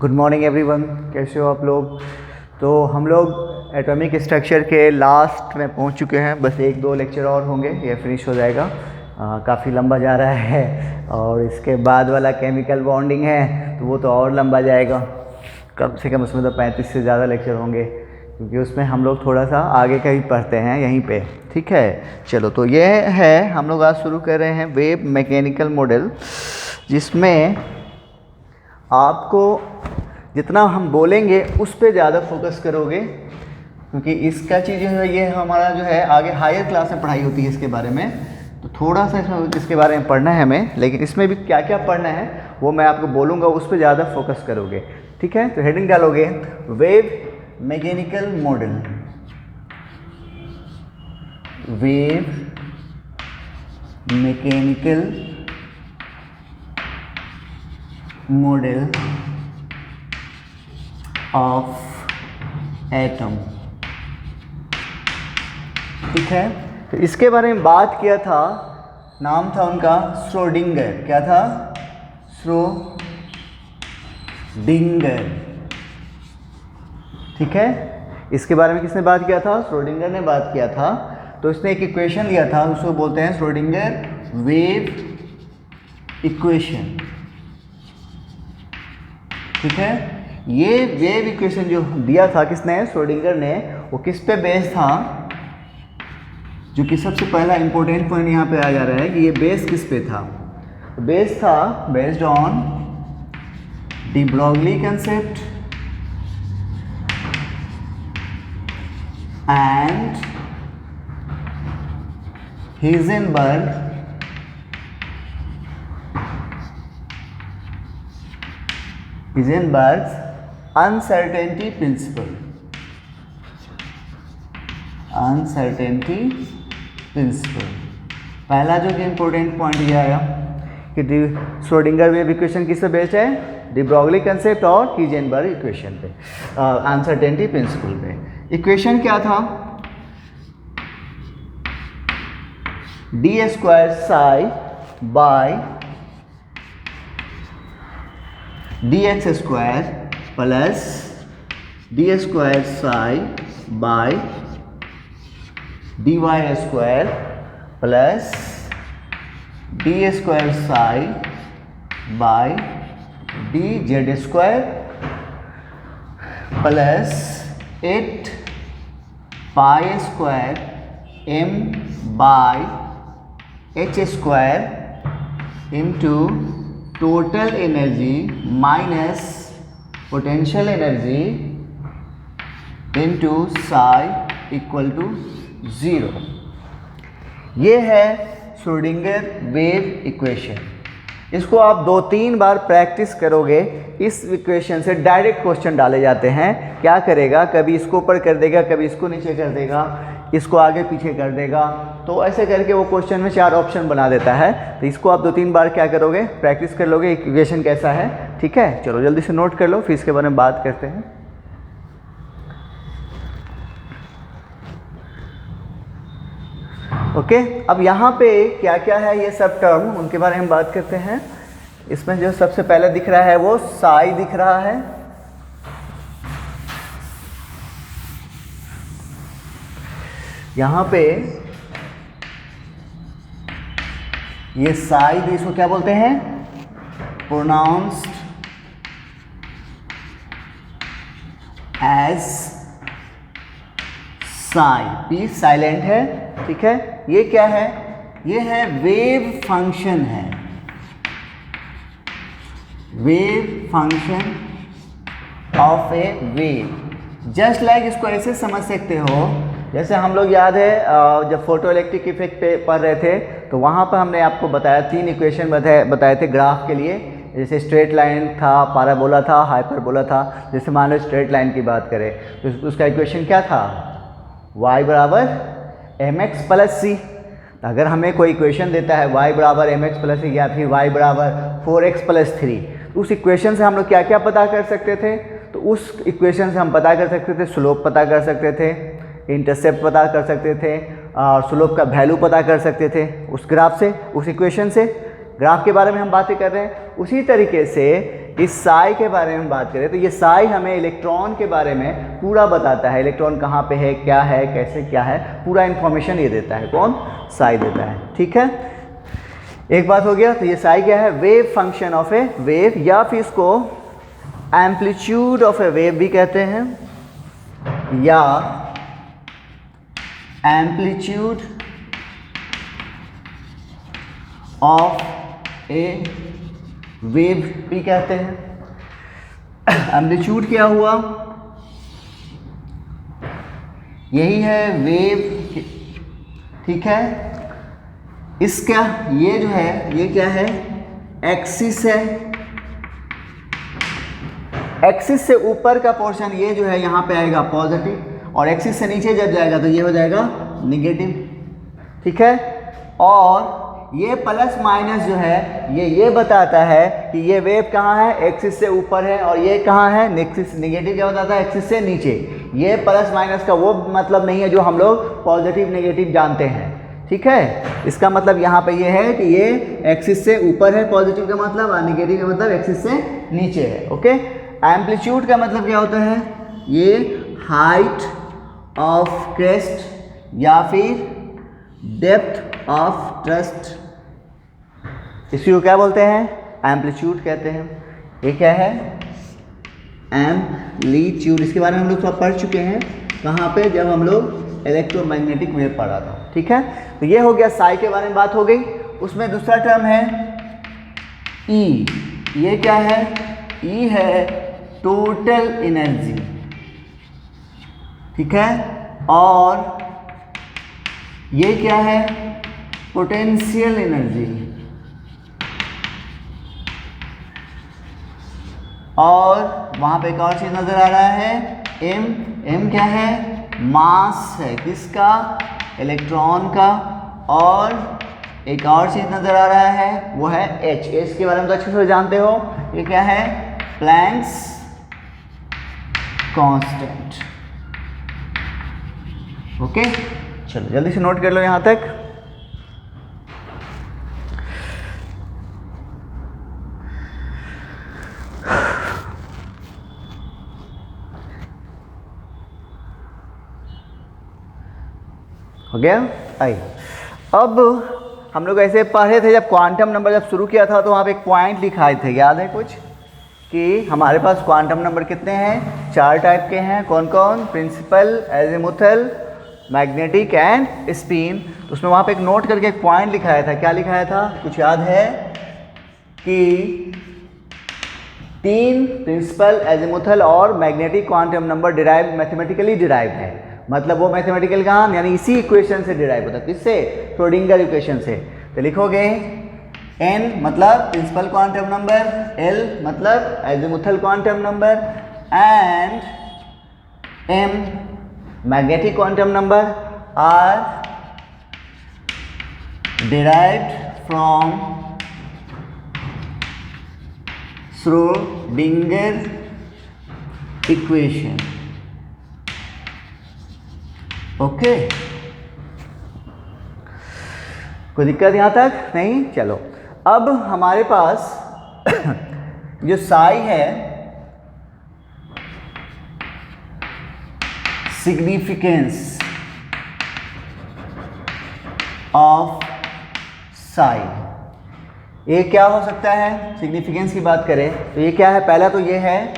Good morning everyone, कैसे हो आप लोग। तो हम लोग एटॉमिक स्ट्रक्चर के लास्ट में पहुंच चुके हैं। बस एक दो लेक्चर और होंगे, ये फिनिश हो जाएगा। काफ़ी लंबा जा रहा है और इसके बाद वाला केमिकल बॉन्डिंग है तो वो तो और लंबा जाएगा। कम से कम उसमें तो 35 से ज़्यादा लेक्चर होंगे, क्योंकि उसमें हम लोग थोड़ा सा आगे का ही पढ़ते हैं यहीं पे। ठीक है, चलो तो ये है, हम लोग आज शुरू कर रहे हैं वेव मैकेनिकल मॉडल, जिसमें आपको जितना हम बोलेंगे उस पर ज़्यादा फोकस करोगे, क्योंकि इसका चीज़ जो है ये हमारा जो है आगे हायर क्लास में पढ़ाई होती है इसके बारे में। तो थोड़ा सा इसके बारे में पढ़ना है हमें, लेकिन इसमें भी क्या क्या पढ़ना है वो मैं आपको बोलूँगा, उस पर ज़्यादा फोकस करोगे। ठीक है, तो हेडिंग डालोगे wave mechanical model. Wave mechanical model of atom. ठीक है, तो इसके बारे में बात किया था, नाम था उनका श्रोडिंगर। क्या था? श्रोडिंगर। ठीक है, इसके बारे में किसने बात किया था? श्रोडिंगर ने बात किया था। तो इसने एक इक्वेशन दिया था, उसको बोलते हैं श्रोडिंगर वेव इक्वेशन। ठीक है, ये वेव इक्वेशन जो दिया था किसने? श्रोडिंगर ने। वो किस पे बेस्ड था? जो कि सबसे पहला इंपॉर्टेंट पॉइंट यहाँ पे आ जा रहा है कि ये बेस किस पे था। बेस था based on D Broglie concept and Heisenberg's uncertainty principle। Uncertainty principle पहला जो कि इंपॉर्टेंट पॉइंट ये आया कि श्रोडिंगर वेव इक्वेशन किस पे बेस्ड है? डी ब्रॉगली कंसेप्ट और हीजेनबर्ग इक्वेशन पे, अनसर्टेनिटी प्रिंसिपल पे। इक्वेशन क्या था? D square psi by dx square plus D square psi by dy square plus D square psi by D Z square plus 8 pi square m by h square into total energy minus potential energy into psi equal to 0। ये है Schrodinger wave equation. इसको आप 2-3 बार practice करोगे। इस equation से direct question डाले जाते हैं। क्या करेगा? कभी इसको ऊपर कर देगा, कभी इसको नीचे कर देगा, इसको आगे पीछे कर देगा। तो ऐसे करके वो क्वेश्चन में 4 ऑप्शन बना देता है। तो इसको आप 2-3 बार क्या करोगे? प्रैक्टिस कर लोगे इक्वेशन कैसा है। ठीक है, चलो जल्दी से नोट कर लो, फिर इसके बारे में बात करते हैं। ओके, अब यहाँ पे क्या क्या है ये सब टर्म, उनके बारे में बात करते हैं। इसमें जो सबसे पहले दिख रहा है वो साई दिख रहा है। यहाँ पे ये साई, इसको क्या बोलते हैं? Pronounced as psi. P silent है। ठीक है, ये क्या है? ये है वेव फंक्शन है। Wave function of a wave. Just like इसको ऐसे समझ सकते हो, जैसे हम लोग याद है जब फोटो इलेक्ट्रिक इफेक्ट पे पढ़ रहे थे तो वहाँ पर हमने आपको बताया 3 इक्वेशन बताए थे ग्राफ के लिए। जैसे स्ट्रेट लाइन था, पैराबोला था, हाइपरबोला था। जैसे मान लो स्ट्रेट लाइन की बात करें तो उसका इक्वेशन क्या था? y बराबर mx प्लस सी। अगर हमें कोई इक्वेशन देता है y बराबर mx प्लस सी या फिर y बराबर 4x प्लस 3, तो उस इक्वेशन से हम लोग क्या क्या पता कर सकते थे? तो उस इक्वेशन से हम पता कर सकते थे, स्लोप पता कर सकते थे, इंटरसेप्ट पता कर सकते थे और स्लोप का वैल्यू पता कर सकते थे उस ग्राफ से, उस इक्वेशन से। ग्राफ के बारे में हम बातें कर रहे हैं। उसी तरीके से इस साई के बारे में बात करें तो ये साई हमें इलेक्ट्रॉन के बारे में पूरा बताता है, इलेक्ट्रॉन कहाँ पे है, क्या है, कैसे क्या है, पूरा इन्फॉर्मेशन ये देता है। कौन? साई देता है। ठीक है, एक बात हो गया। तो ये साई क्या है? Wave function of a wave, या फिर इसको एम्पलीट्यूड ऑफ ए वेव भी कहते हैं, या एम्पलीट्यूड ऑफ ए वेव भी कहते हैं। एम्पलीट्यूड क्या हुआ? यही है वेव। ठीक है, इसका ये जो है ये क्या है? एक्सिस है। एक्सिस से ऊपर का पोर्शन ये जो है यहाँ पे आएगा पॉजिटिव, और एक्सिस से नीचे जब जाएगा तो ये हो जाएगा निगेटिव। ठीक है, और ये प्लस माइनस जो है ये बताता है कि ये वेव कहाँ है? एक्सिस से ऊपर है, और ये कहाँ है? निगेटिव क्या बताता है? एक्सिस से नीचे। ये प्लस माइनस का वो मतलब नहीं है जो हम लोग पॉजिटिव नेगेटिव जानते हैं। ठीक है, इसका मतलब यहाँ पे ये है कि ये एक्सिस से ऊपर है, पॉजिटिव का मतलब, और निगेटिव का मतलब एक्सिस से नीचे है। ओके, एम्पलीट्यूड का मतलब क्या होता है? ये हाइट ऑफ क्रेस्ट या फिर डेप्थ ऑफ ट्रस्ट, इसी को क्या बोलते हैं? एम्पलीट्यूड कहते हैं। ये क्या है? एम्पलीट्यूड। इसके बारे में हम लोग थोड़ा पढ़ चुके हैं। कहाँ पे? जब हम लोग इलेक्ट्रोमैग्नेटिक वेव पढ़ा था। ठीक है, तो ये हो गया साई के बारे में बात हो गई। उसमें दूसरा टर्म है ई। ये क्या है? ई है टोटल एनर्जी। ठीक है, और ये क्या है? Potential energy. और वहां पे एक और चीज नजर आ रहा है, एम। एम क्या है? मास है। किसका? इलेक्ट्रॉन का। और एक और चीज नजर आ रहा है, वो है एच। एच के बारे में तो अच्छे से जानते हो। ये क्या है? Planck's constant. ओके, चलो जल्दी से नोट कर लो यहां तक। हो गया? आई, अब हम लोग ऐसे पढ़े थे जब क्वांटम नंबर जब शुरू किया था तो वहाँ पे एक पॉइंट लिखाए थे, याद है कुछ? कि हमारे पास क्वांटम नंबर कितने हैं? 4 टाइप के हैं। कौन कौन? Principal, azimuthal, magnetic and spin. तो उसमें वहाँ पे एक नोट करके एक पॉइंट लिखाया था। क्या लिखाया था? कुछ याद है? कि 3 प्रिंसिपल, एजीमुथल और magnetic quantum number derive, mathematically derive है। मतलब वो मैथमेटिकल का, यानी इसी इक्वेशन से डिराइव होता है। किससे? श्रोडिंगर इक्वेशन से। तो लिखोगे n मतलब प्रिंसिपल क्वांटम नंबर, l मतलब azimuthal quantum number, and m magnetic quantum number are derived from Schrodinger equation. Okay, कोई दिक्कत यहाँ तक नहीं? चलो, अब हमारे पास जो साई है, सिग्निफिकेंस ऑफ साई, ये क्या हो सकता है? सिग्निफिकेंस की बात करें तो ये क्या है? पहला तो ये है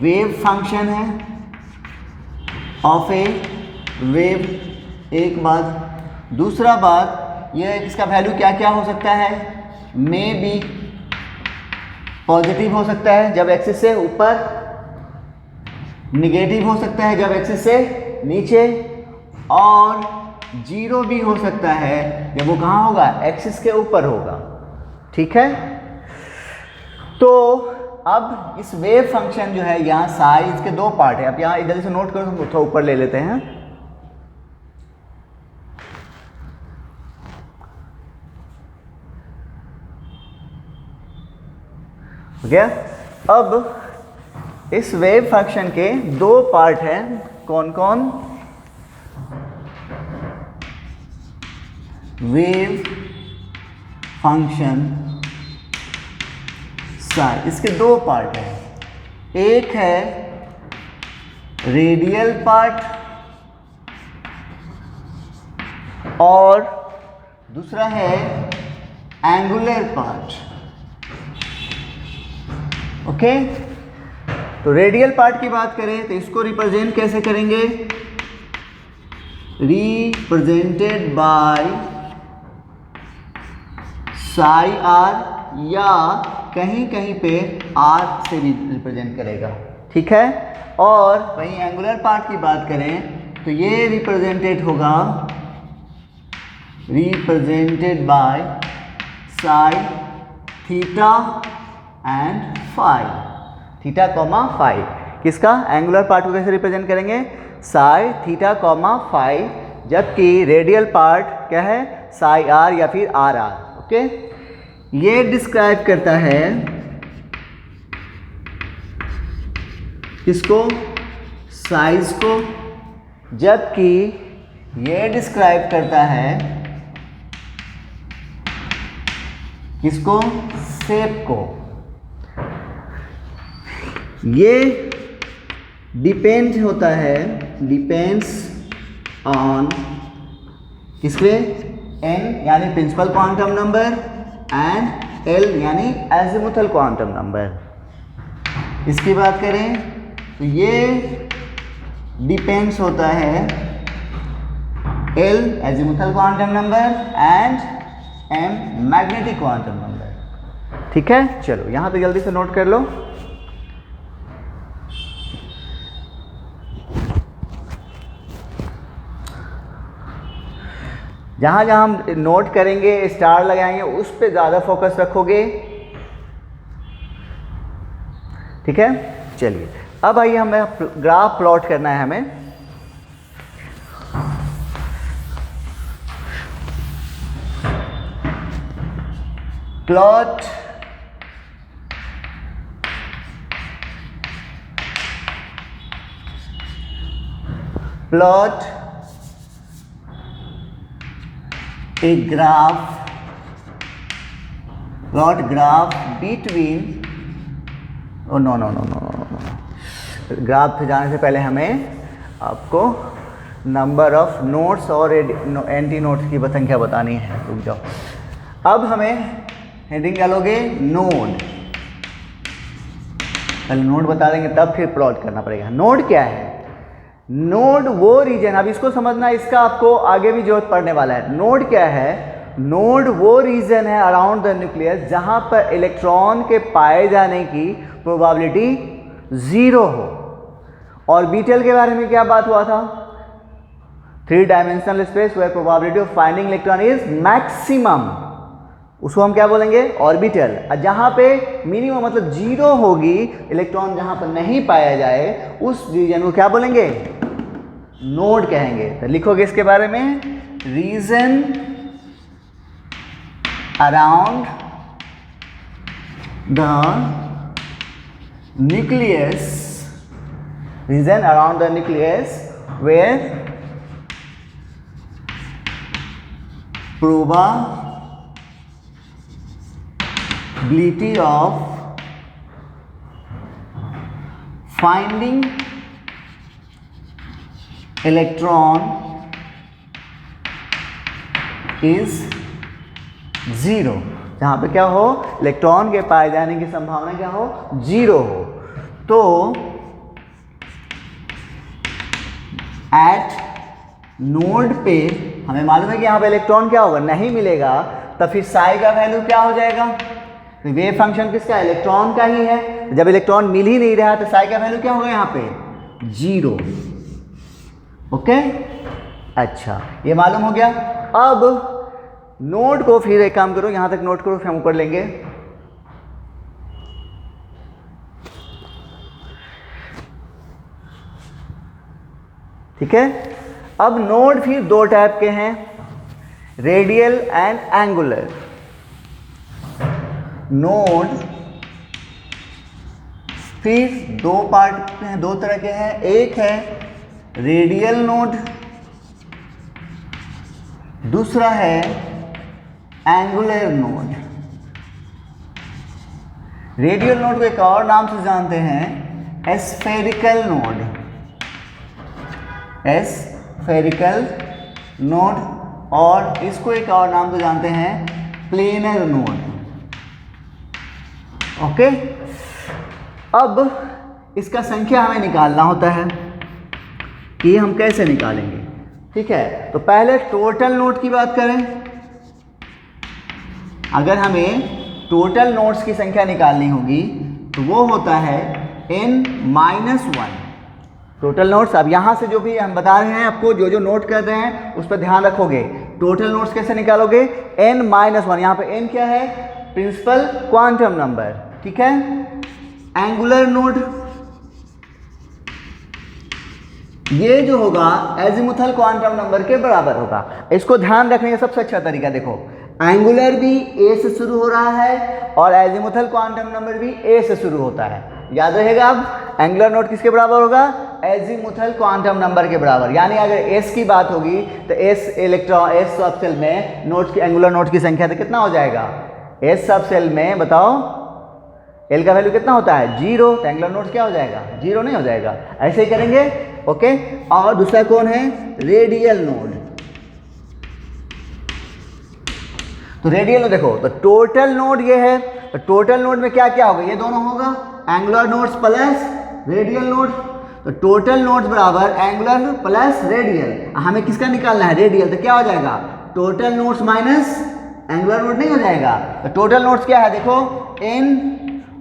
वेव फंक्शन है ऑफ ए वेव, एक बात। दूसरा बात ये है कि इसका वैल्यू क्या क्या हो सकता है? मे बी पॉजिटिव हो सकता है जब एक्सिस से ऊपर, निगेटिव हो सकता है जब एक्सिस से नीचे, और जीरो भी हो सकता है जब वो कहाँ होगा? एक्सिस के ऊपर होगा। ठीक है, तो अब इस वेव फंक्शन जो है यहाँ साइज के 2 पार्ट है। अब यहाँ जल्दी से नोट करो, हम थोड़ा ऊपर ले लेते हैं। हो गया? अब इस वेव फंक्शन के 2 पार्ट हैं। कौन कौन? Wave function psi. इसके दो पार्ट हैं, एक है रेडियल पार्ट और दूसरा है एंगुलर पार्ट। ओके, तो रेडियल पार्ट की बात करें तो इसको रिप्रेजेंट कैसे करेंगे? रिप्रेजेंटेड बाय साई आर, या कहीं कहीं पे आर से भी रिप्रेजेंट करेगा, ठीक है। और वहीं एंगुलर पार्ट की बात करें तो ये रिप्रेजेंटेड होगा, represented by psi theta and phi, theta comma phi. किसका? एंगुलर पार्ट को कैसे रिप्रेजेंट करेंगे? साई थीटा कॉमा फाई, जबकि रेडियल पार्ट क्या है? साई आर या फिर आर आर। ओके, ये डिस्क्राइब करता है किसको? साइज को, जबकि ये डिस्क्राइब करता है किसको? शेप को। ये डिपेंड होता है, डिपेंड्स ऑन किसके? n यानी principal quantum number and l यानी एजिमुथल क्वांटम नंबर। इसकी बात करें तो ये डिपेंड्स होता है l azimuthal quantum number and m magnetic quantum number. ठीक है, चलो यहां तो जल्दी से नोट कर लो। जहाँ जहाँ हम नोट करेंगे, स्टार लगाएंगे, उस पे ज़्यादा फोकस रखोगे, ठीक है। चलिए अब आइए हमें ग्राफ प्लॉट करना है। हमें plot plot a graph, plot graph between, oh no no no no no no, graph पे जाने से पहले हमें आपको नंबर ऑफ नोड्स और एंटी नोड्स की संख्या बतानी है। रुक जाओ। अब हमें हेडिंग क्या लोगे? नोड। पहले नोड बता देंगे तब फिर प्लॉट करना पड़ेगा। नोड क्या है? नोड वो रीजन, अब इसको समझना, इसका आपको आगे भी जरूरत पड़ने वाला है। नोड क्या है? नोड वो रीजन है अराउंड द न्यूक्लियस जहां पर इलेक्ट्रॉन के पाए जाने की प्रोबेबिलिटी 0 हो। ऑर्बिटल के बारे में क्या बात हुआ था? 3 dimensional space where probability of finding electron is maximum, उसको हम क्या बोलेंगे? ऑर्बिटल। जहां पे मिनिमम मतलब 0 होगी, इलेक्ट्रॉन जहां पर नहीं पाया जाए, उस रीजन को क्या बोलेंगे? नोड कहेंगे। तो लिखोगे इसके बारे में, region around the nucleus, region around the nucleus where probability of finding electron is 0। जहां पे क्या हो? इलेक्ट्रॉन के पाए जाने की संभावना क्या हो? 0 हो। तो एट नोड पे हमें मालूम है कि यहां पे इलेक्ट्रॉन क्या होगा? नहीं मिलेगा, तो फिर साई का वैल्यू क्या हो जाएगा? तो वेव फंक्शन किसका है? इलेक्ट्रॉन का ही है। जब इलेक्ट्रॉन मिल ही नहीं रहा तो साई का वैल्यू क्या होगा? यहाँ पे 0। ओके, अच्छा ये मालूम हो गया। अब नोड को फिर एक काम करो, यहां तक नोट करो, फिर हम ऊपर लेंगे। ठीक है, अब नोड फिर 2 टाइप के हैं, रेडियल एंड एंगुलर। नोड फिर 2 पार्ट हैं, 2 तरह के हैं। एक है रेडियल नोड, दूसरा है एंगुलर नोड। रेडियल नोड को एक और नाम से जानते हैं एस्फेरिकल नोड, एस्फेरिकल नोड, और इसको एक और नाम से जानते हैं प्लेनर नोड। ओके, अब इसका संख्या हमें निकालना होता है कि हम कैसे निकालेंगे। ठीक है, तो पहले टोटल नोड की बात करें। अगर हमें टोटल नोड्स की संख्या निकालनी होगी तो वो होता है n-1 टोटल नोड्स। अब यहाँ से जो भी हम बता रहे हैं आपको, जो जो नोट कर रहे हैं उस पर ध्यान रखोगे। टोटल नोड्स कैसे निकालोगे? n-1, यहाँ पे n क्या है? Principal quantum number. ठीक है, एंगुलर नोड ये जो होगा एजीमुथल क्वांटम नंबर के बराबर होगा। इसको ध्यान रखने का सबसे अच्छा तरीका देखो, एंगुलर भी ए से शुरू हो रहा है और एजीमुथल क्वांटम नंबर भी ए से शुरू होता है। याद रहेगा, अब एंगुलर नोड किसके बराबर होगा? एजीमुथल क्वांटम नंबर के बराबर। यानी अगर एस की बात होगी तो एस इलेक्ट्रॉन, एस सब सेल में नोड्स की, एंगुलर नोड की संख्या तो कितना हो जाएगा? एस सब सेल में बताओ एल का वैल्यू कितना होता है? 0। तो एंगुलर नोड क्या हो जाएगा? 0 नहीं हो जाएगा। ऐसे ही करेंगे। ओके, और दूसरा कौन है? Radial node. तो रेडियल नोड देखो, तो टोटल नोड ये है, तो टोटल नोड में क्या क्या होगा? ये दोनों होगा, angular nodes plus radial node. तो टोटल नोड्स बराबर एंगुलर प्लस रेडियल। हमें किसका निकालना है? रेडियल। तो क्या हो जाएगा? Total nodes minus angular node नहीं हो जाएगा। तो टोटल नोड्स क्या है? देखो n,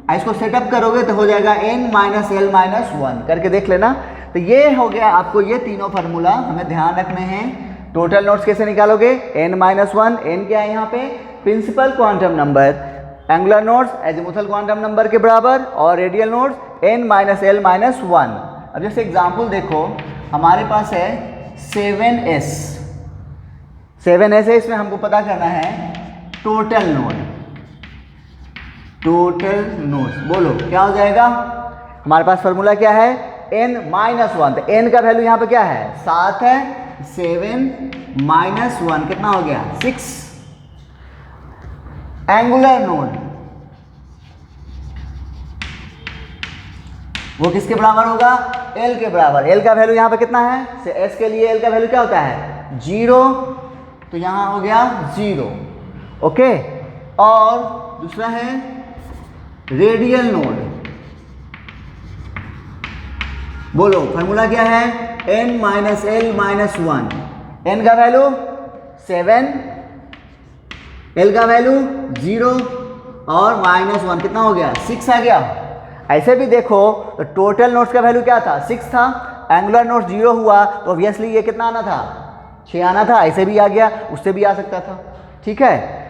इसको सेटअप करोगे तो हो जाएगा n-l-1 करके देख लेना। तो ये हो गया आपको, ये तीनों फार्मूला हमें ध्यान रखने हैं। टोटल नोड्स कैसे निकालोगे? n-1, n क्या है यहाँ पे? Principal quantum number. Angular nodes azimuthal quantum number के बराबर, और रेडियल नोड्स n-l-1। अब जैसे एग्जांपल देखो, हमारे पास है 7s, 7s है, इसमें हमको पता करना है टोटल नोड। टोटल नोड्स बोलो क्या हो जाएगा? हमारे पास फार्मूला क्या है? n-1। तो n का वैल्यू यहाँ पे क्या है? 7 है। 7-1 कितना हो गया? 6। एंगुलर नोड वो किसके बराबर होगा? l के बराबर। l का वैल्यू यहाँ पे कितना है? s के लिए l का वैल्यू क्या होता है? 0। तो यहाँ हो गया 0। ओके, और दूसरा है रेडियल नोड। बोलो फार्मूला क्या है? n-l-1। n का वैल्यू 7, l का वैल्यू 0 और -1 कितना हो गया? 6 आ गया। ऐसे भी देखो तो टोटल नोड्स का वैल्यू क्या था? 6 था। एंगुलर नोड्स 0 हुआ तो ऑब्वियसली ये कितना आना था? 6 आना था। ऐसे भी आ गया, उससे भी आ सकता था। ठीक है,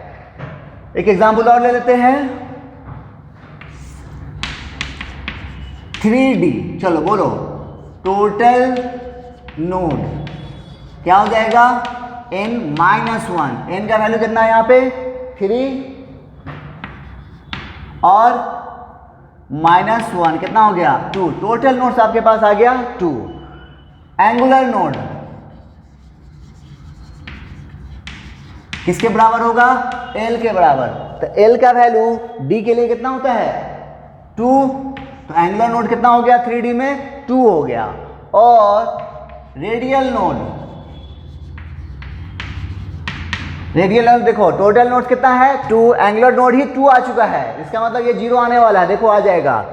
एक एग्जांपल और ले लेते हैं, 3D। चलो बोलो, टोटल नोड क्या हो जाएगा? n-1। n का वैल्यू कितना है यहाँ पे? 3 और -1 कितना हो गया? 2। टोटल नोड्स आपके पास आ गया 2। एंगुलर नोड किसके बराबर होगा? l के बराबर। तो l का वैल्यू d के लिए कितना होता है? 2। तो एंगुलर नोड कितना हो गया? 3D में 2 हो गया। और रेडियल नोड, रेडियल नोड देखो टोटल नोड कितना है? 2। एंगुलर नोड ही 2 आ चुका है, इसका मतलब ये 0 आने वाला है। देखो आ जाएगा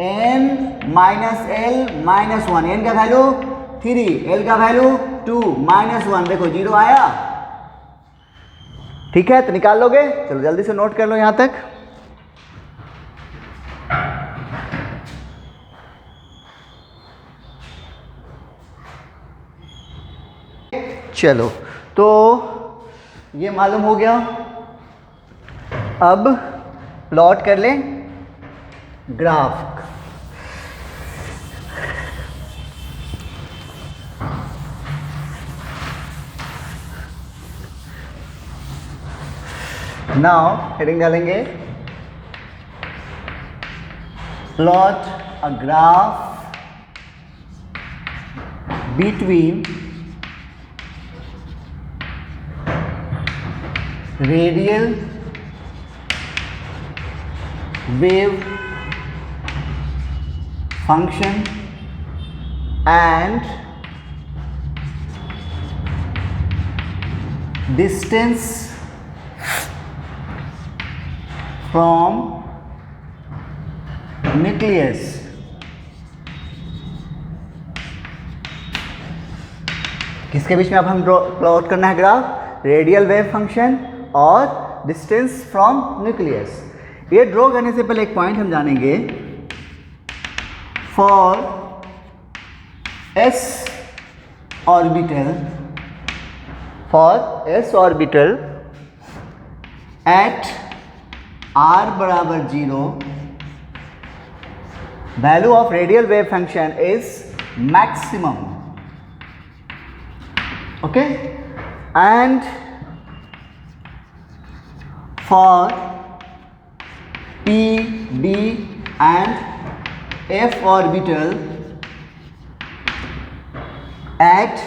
n-l-1। n का वैल्यू 3, l का वैल्यू 2, -1 देखो 0 आया। ठीक है, तो निकाल लोगे? चलो जल्दी से नोट कर लो यहां तक। चलो, तो ये मालूम हो गया। अब प्लॉट कर लें ग्राफ। नाउ हेडिंग डालेंगे plot a graph between radial wave function and distance from nucleus किसके बीच में अब हम प्लॉट करना है ग्राफ? रेडियल वेव फंक्शन और डिस्टेंस फ्रॉम न्यूक्लियस। ये ड्रॉ करने से पहले एक पॉइंट हम जानेंगे। For S orbital at r बराबर 0 value of radial wave function is maximum, okay, and for p, d and f orbital at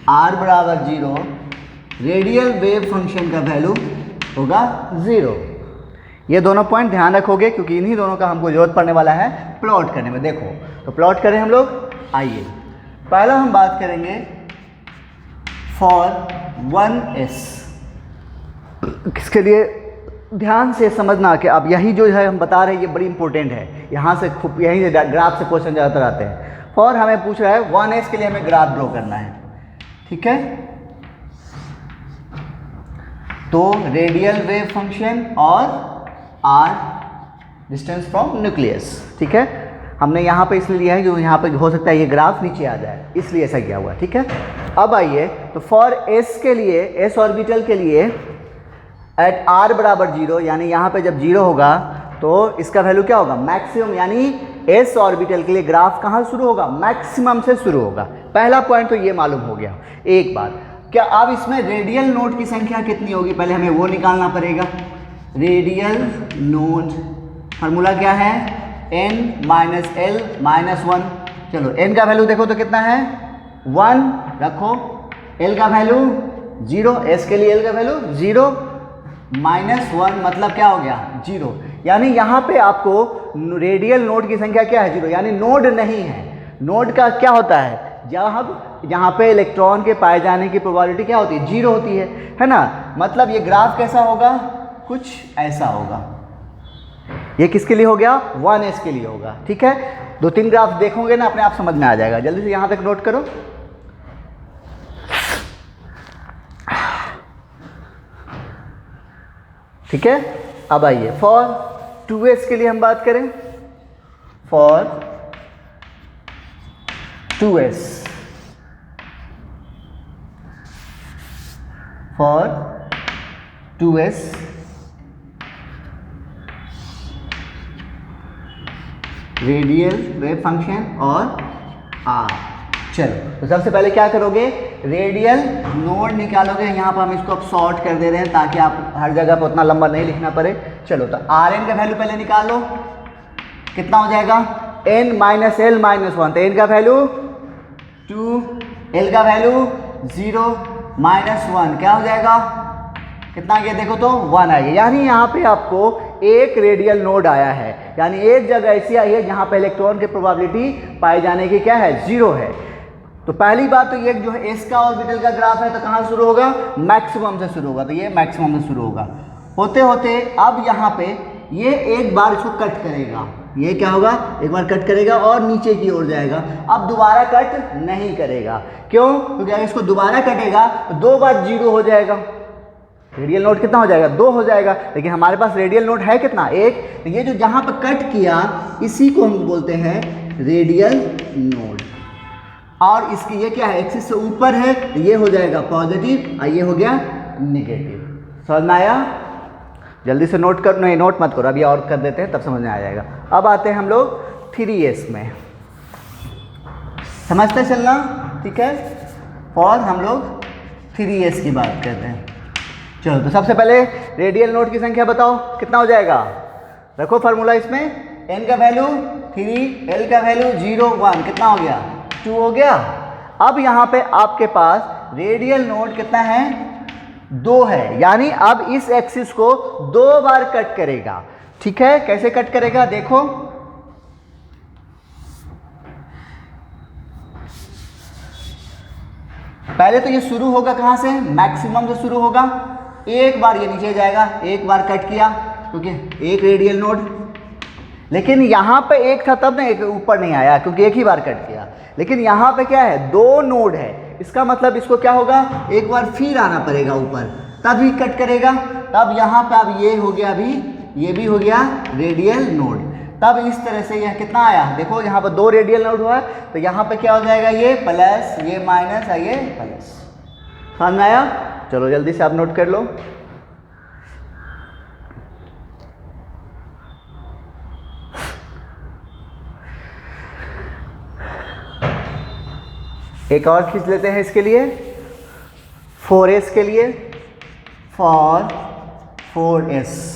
r बराबर 0 रेडियल वेव फंक्शन का वैल्यू होगा 0। ये दोनों पॉइंट ध्यान रखोगे क्योंकि इन्हीं दोनों का हमको जरूरत पड़ने वाला है प्लॉट करने में। देखो तो प्लॉट करें हम लोग। आइए पहला हम बात करेंगे फॉर 1s। इसके लिए ध्यान से समझना कि अब यही जो है हम बता रहे हैं ये बड़ी इंपॉर्टेंट है। यहाँ से यहीं से ग्राफ से क्वेश्चन ज़्यादातर आते हैं। फॉर हमें पूछ रहा है 1s के लिए हमें ग्राफ ड्रॉ करना है, ठीक है। तो रेडियल वेव फंक्शन और r डिस्टेंस फ्रॉम न्यूक्लियस, ठीक है। हमने यहाँ पे इसलिए लिया है कि यहाँ पे हो सकता है ये ग्राफ नीचे आ जाए, इसलिए ऐसा किया हुआ है, ठीक है। अब आइए तो फॉर s के लिए, s ऑर्बिटल के लिए एट r बराबर 0 यानी यहाँ पे जब 0 होगा तो इसका वैल्यू क्या होगा? मैक्सिमम। यानी s ऑर्बिटल के लिए ग्राफ कहाँ शुरू होगा? मैक्सिमम से शुरू होगा। पहला पॉइंट तो ये मालूम हो गया। एक बात, क्या अब इसमें रेडियल नोड की संख्या कितनी होगी? पहले हमें वो निकालना पड़ेगा। रेडियल नोड फार्मूला क्या है? n minus l minus 1। चलो n का वैल्यू देखो तो कितना है? 1 रखो, l का वैल्यू 0, s के लिए l का वैल्यू 0 माइनस 1 मतलब क्या हो गया? 0। यानी यहाँ पे आपको रेडियल नोड की संख्या क्या है? 0। यानी नोड नहीं है। नोड का क्या होता है? जहाँ पे इलेक्ट्रॉन के पाए जाने की प्रोबेबिलिटी क्या होती है? 0 होती है ना। मतलब ये ग्राफ कैसा होगा? कुछ ऐसा होगा। ये किसके लिए हो गया? 1s के लिए होगा, ठीक है। 2-3 ग्राफ देखोगे ना अपने आप समझ में आ जाएगा। जल्दी से यहाँ तक नोट करो। ठीक है। अब आइए फॉर 2s के लिए हम बात करें। For 2s, for 2s radial wave function और r। चलो तो सबसे पहले क्या करोगे? रेडियल नोड निकालोगे। यहाँ पर हम इसको अब शॉर्ट कर दे रहे हैं ताकि आप हर जगह पर उतना लंबा नहीं लिखना पड़े। चलो तो Rn का वैल्यू पहले निकाल लो। कितना हो जाएगा? n minus l minus 1। तो n का वैल्यू 2, l का वैल्यू 0 माइनस 1 क्या हो जाएगा? कितना आ गया? देखो तो 1 आ गया। यानी यहाँ पे आपको एक रेडियल नोड आया है। यानी एक जगह ऐसी आई है जहाँ पे इलेक्ट्रॉन की प्रोबेबिलिटी पाए जाने की क्या है? 0 है। तो पहली बात तो ये जो है s का ऑर्बिटल का ग्राफ है तो कहाँ शुरू होगा? मैक्सिमम से शुरू होगा। तो ये मैक्सिमम से शुरू होगा। होते होते अब यहाँ पे ये एक बार इसको कट करेगा। ये क्या होगा? एक बार कट करेगा और नीचे की ओर जाएगा। अब दोबारा कट नहीं करेगा। क्यों? क्योंकि अगर इसको दोबारा कटेगा तो 2 बार 0 हो जाएगा। रेडियल नोड कितना हो जाएगा? 2 हो जाएगा। लेकिन हमारे पास रेडियल नोड है कितना? 1। तो ये जो जहाँ पर कट किया इसी को हम बोलते हैं रेडियल नोड। और इसकी ये क्या है? एक्सिस से ऊपर है तो ये हो जाएगा पॉजिटिव और ये हो गया निगेटिव। समझ में आया? जल्दी से नोट कर, नहीं नोट मत करो, अभी और कर देते हैं तब समझ में आ जाएगा। अब आते हैं हम लोग 3s में। समझते चलना, ठीक है। और हम लोग 3s की बात करते हैं। चलो तो सबसे पहले रेडियल नोड की संख्या बताओ कितना हो जाएगा? रखो फार्मूला इसमें। n का वैल्यू 3, l का वैल्यू 0, 1 कितना हो गया? 2 हो गया। अब यहाँ पे आपके पास रेडियल नोड कितना है? 2 है। यानी अब इस एक्सिस को 2 बार कट करेगा। ठीक है, कैसे कट करेगा देखो। पहले तो ये शुरू होगा कहाँ से, मैक्सिमम से शुरू होगा, एक बार ये नीचे जाएगा, एक बार कट किया क्योंकि एक रेडियल नोड, लेकिन यहाँ पे एक था तब ना, एक ऊपर नहीं आया क्योंकि एक ही बार कट किया। लेकिन यहाँ पे क्या है, दो नोड है, इसका मतलब इसको क्या होगा, एक बार फिर आना पड़ेगा ऊपर, तभी कट करेगा। तब यहाँ पे अब ये हो गया, अभी ये भी हो गया रेडियल नोड। तब इस तरह से यह कितना आया, देखो यहाँ पर दो रेडियल नोड हुआ तो यहाँ पे क्या हो जाएगा, ये प्लस, ये माइनस और ये प्लस। समझ में आया? चलो जल्दी से आप नोट कर लो। एक और खींच लेते हैं इसके लिए, 4s के लिए, for 4s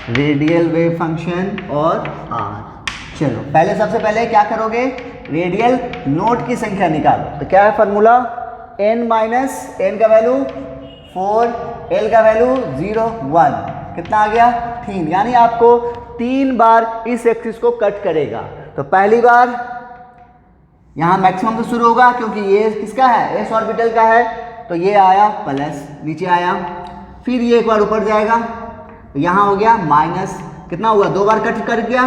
radial wave function और r। चलो पहले सबसे पहले क्या करोगे, रेडियल नोड की संख्या निकालो। तो क्या है फॉर्मूला, n माइनस n का वैल्यू 4, l का वैल्यू 0 1, कितना आ गया 3। यानी आपको 3 बार इस एक्सिस को कट करेगा। तो पहली बार यहाँ मैक्सिमम से शुरू होगा क्योंकि ये किसका है, s ऑर्बिटल का है, तो ये आया प्लस, नीचे आया, फिर ये एक बार ऊपर जाएगा, तो यहाँ हो गया माइनस, कितना हुआ, 2 बार कट कर गया।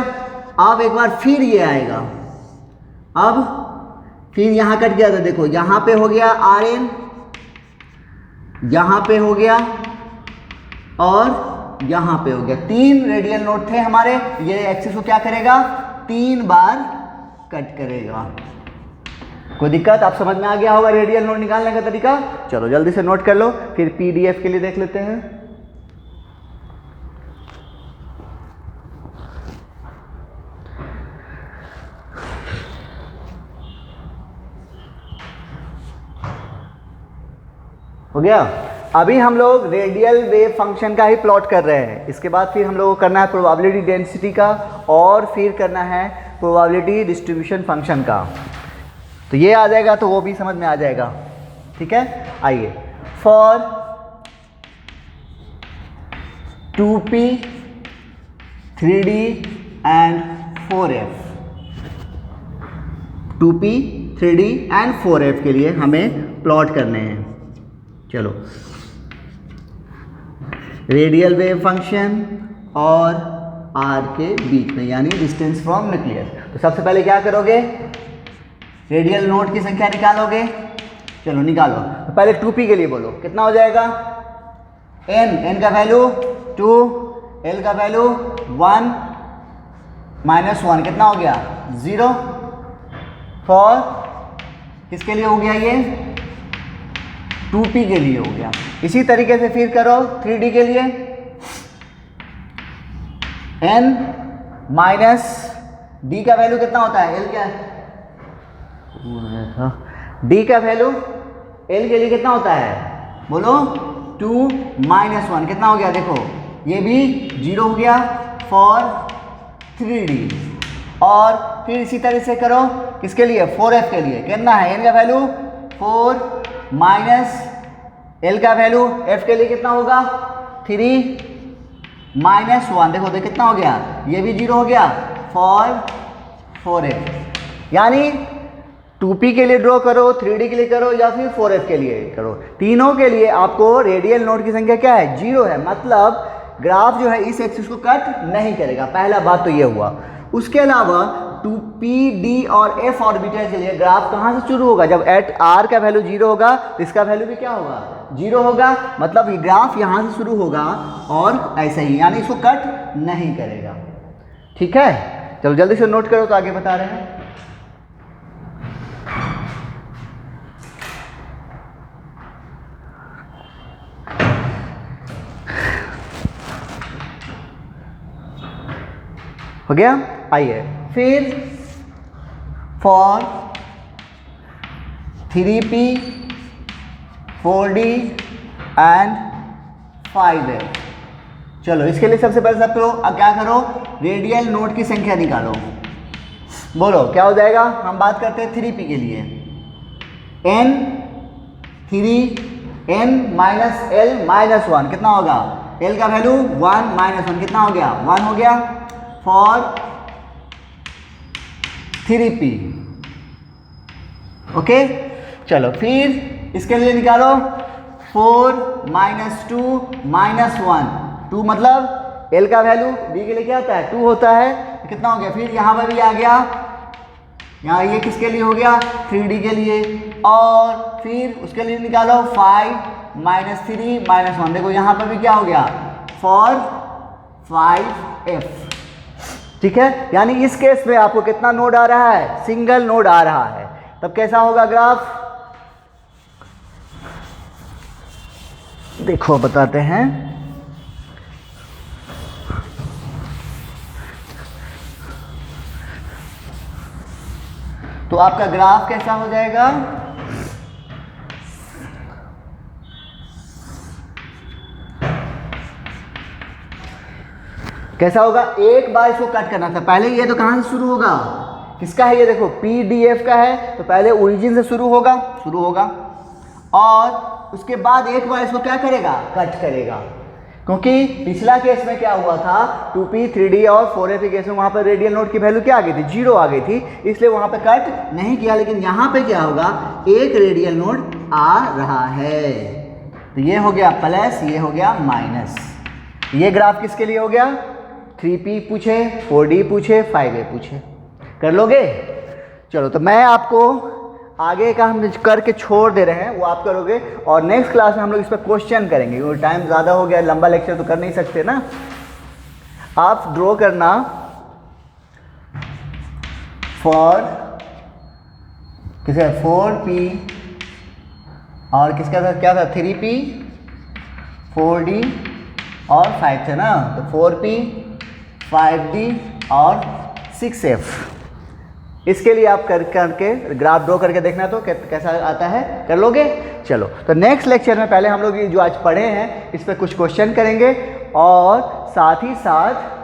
अब एक बार फिर ये आएगा, अब फिर यहाँ कट गया, तो देखो यहाँ पे हो गया Rn, यहाँ पे हो गया और यहाँ पे हो गया। 3 रेडियल नोड थे हमारे, ये एक्सिस को क्या करेगा, 3 बार कट करेगा। कोई दिक्कत, आप समझ में आ गया होगा रेडियल नोड निकालने का तरीका। चलो जल्दी से नोट कर लो, फिर पीडीएफ के लिए देख लेते हैं। हो गया। अभी हम लोग रेडियल वेव फंक्शन का ही प्लॉट कर रहे हैं, इसके बाद फिर हम लोग को करना है प्रोबेबिलिटी डेंसिटी का, और फिर करना है प्रोबेबिलिटी डिस्ट्रीब्यूशन फंक्शन का। तो ये आ जाएगा तो वो भी समझ में आ जाएगा। ठीक है, आइए, for 2p 3d and 4f, 2p 3d and 4f के लिए हमें प्लॉट करने हैं। चलो, रेडियल वेव फंक्शन और r के बीच में, यानी डिस्टेंस फ्रॉम न्यूक्लियस। तो सबसे पहले क्या करोगे, रेडियल नोड की संख्या निकालोगे। चलो निकालो, तो पहले 2p के लिए बोलो, कितना हो जाएगा, n का वैल्यू 2, l का वैल्यू 1 माइनस 1, कितना हो गया 0। फॉर किसके लिए हो गया, ये 2p के लिए हो गया। इसी तरीके से फिर करो 3d के लिए, n माइनस d का वैल्यू कितना होता है, l क्या है, d का वैल्यू l के लिए कितना होता है, बोलो 2 माइनस 1, कितना हो गया, देखो ये भी 0 हो गया फॉर 3d। और फिर इसी तरह से करो किसके लिए, 4f के लिए, कितना है, n का वैल्यू 4 माइनस l का वैल्यू f के लिए कितना होगा 3 माइनस 1, देखो तो कितना हो गया, ये भी 0 हो गया फॉर 4f। यानी 2p के लिए ड्रॉ करो, 3d के लिए करो, या फिर 4f के लिए करो, तीनों के लिए आपको रेडियल नोड की संख्या क्या है, 0 है। मतलब ग्राफ जो है इस एक्सिस को कट नहीं करेगा, पहला बात तो ये हुआ। उसके अलावा 2p, d और f ऑर्बिटल के लिए ग्राफ कहाँ से शुरू होगा, जब एट r का वैल्यू 0 होगा तो इसका वैल्यू भी क्या होगा, 0 होगा। मतलब ये ग्राफ यहाँ से शुरू होगा और ऐसा ही, यानी इसको कट नहीं करेगा। ठीक है, चलो जल्दी से नोट करो, तो आगे बता रहे हैं। हो गया, आइए फिर for 3p 4d and 5f। चलो इसके लिए सबसे पहले सब करो, अब क्या करो, रेडियल नोड की संख्या निकालो। बोलो क्या हो जाएगा, हम बात करते हैं 3p के लिए, n 3 n minus L minus one कितना होगा, l का वैल्यू 1 माइनस 1 कितना हो गया, 1 हो गया फॉर 3p। ओके चलो फिर इसके लिए निकालो 4 माइनस 2 माइनस 1, 2 मतलब l का वैल्यू d के लिए क्या होता है 2 होता है, कितना हो गया, फिर यहाँ पर भी आ गया, यहाँ ये किसके लिए हो गया 3d के लिए, और फिर उसके लिए निकालो 5 माइनस 3 माइनस 1, देखो यहाँ पर भी क्या हो गया फॉर 5f। ठीक है, यानी इस केस में आपको कितना नोड आ रहा है, सिंगल नोड आ रहा है, तब कैसा होगा ग्राफ, देखो बताते हैं। तो आपका ग्राफ कैसा हो जाएगा, कैसा होगा, एक बार इसको कट करना था, पहले ये तो कहां से शुरू होगा, किसका है ये देखो PDF का है, तो पहले ओरिजिन से शुरू होगा और उसके बाद एक बार इसको क्या करेगा, कट करेगा, क्योंकि पिछला केस में क्या हुआ था 2p 3d और 4f के केस में वहां पर रेडियल नोड की वैल्यू क्या आ गई थी, 0 आ गई थी, इसलिए वहां पे कट नहीं किया, लेकिन यहां पे क्या होगा, एक रेडियल नोड आ रहा है, तो ये हो गया प्लस, ये हो गया माइनस। ये ग्राफ किसके लिए हो गया, 3p पूछे, 4d पूछे, 5a पूछे, कर लोगे। चलो तो मैं आपको आगे का हम करके छोड़ दे रहे हैं, वो आप करोगे, और नेक्स्ट क्लास में हम लोग इस पर क्वेश्चन करेंगे, क्योंकि टाइम ज़्यादा हो गया, लंबा लेक्चर तो कर नहीं सकते ना। आप ड्रॉ करना फॉर किसका 4p और किसका था, क्या था 3p 4d और 5 थे ना, तो 4p 5d और 6f, इसके लिए आप करके ग्राफ ड्रॉ करके देखना, तो कैसा आता है, कर लोगे। चलो तो नेक्स्ट लेक्चर में पहले हम लोग जो आज पढ़े हैं इस पर कुछ क्वेश्चन करेंगे, और साथ ही साथ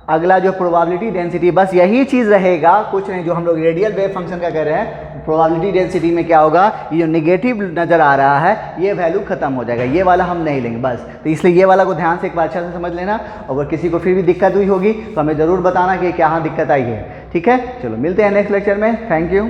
अगला जो प्रोबेबिलिटी डेंसिटी, बस यही चीज़ रहेगा, कुछ नहीं, जो हम लोग रेडियल वेव फंक्शन का कर रहे हैं, प्रोबेबिलिटी डेंसिटी में क्या होगा, ये जो निगेटिव नज़र आ रहा है ये वैल्यू खत्म हो जाएगा, ये वाला हम नहीं लेंगे बस, तो इसलिए ये वाला को ध्यान से एक बार अच्छा से समझ लेना, और अगर किसी को फिर भी दिक्कत हुई होगी तो हमें ज़रूर बताना कि क्या दिक्कत आई है। ठीक है, चलो मिलते हैं नेक्स्ट लेक्चर में, थैंक यू।